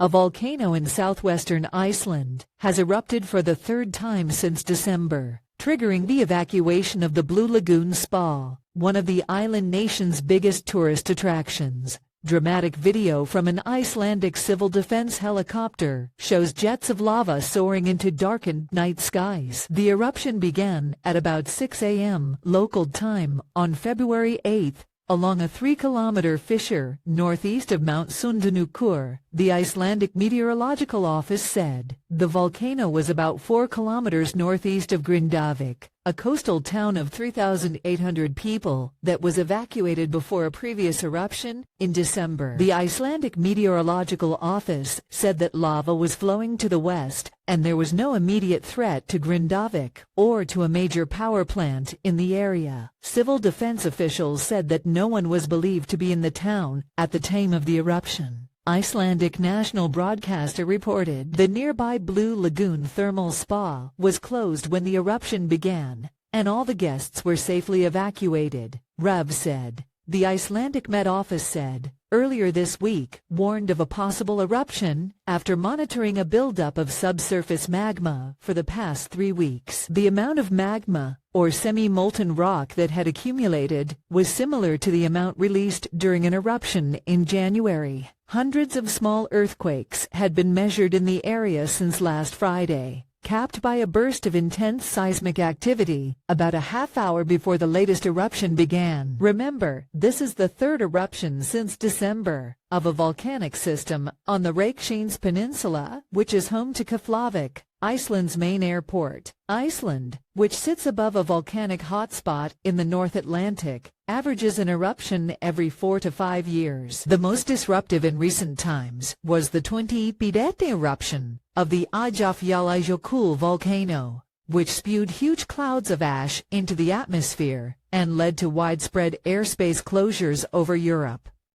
a volcano in southwestern Iceland, has erupted for the third time since December, triggering the evacuation of the Blue Lagoon spa, one of the island nation's biggest tourist attractions. Dramatic video from an Icelandic civil defense helicopter shows jets of lava soaring into darkened night skies. The eruption began at about 6 a.m. local time on February 8 along a 3-kilometer fissure northeast of Mount Sundanukur, the Icelandic Meteorological Office said. The volcano was about 4 kilometers northeast of Grindavik, a coastal town of 3,800 people that was evacuated before a previous eruption in December. The Icelandic Meteorological Office said that lava was flowing to the west, and there was no immediate threat to Grindavik or to a major power plant in the area. Civil defense officials said that no one was believed to be in the town at the time of the eruption. Icelandic national broadcaster reported the nearby Blue Lagoon thermal spa was closed when the eruption began, and all the guests were safely evacuated, Rev said. The Icelandic Met Office said, earlier this week, warned of a possible eruption after monitoring a buildup of subsurface magma for the past 3 weeks. The amount of magma, or semi-molten rock that had accumulated, was similar to the amount released during an eruption in January. Hundreds of small earthquakes had been measured in the area since last Friday, capped by a burst of intense seismic activity about a half hour before the latest eruption began. Remember, this is the third eruption since December of a volcanic system on the Reykjanes Peninsula, which is home to Keflavik, Iceland's main airport. Iceland, which sits above a volcanic hotspot in the North Atlantic, averages an eruption every 4 to 5 years. The most disruptive in recent times was the 20-Pidete eruption of the Eyjafjallajökull volcano, which spewed huge clouds of ash into the atmosphere and led to widespread airspace closures over Europe.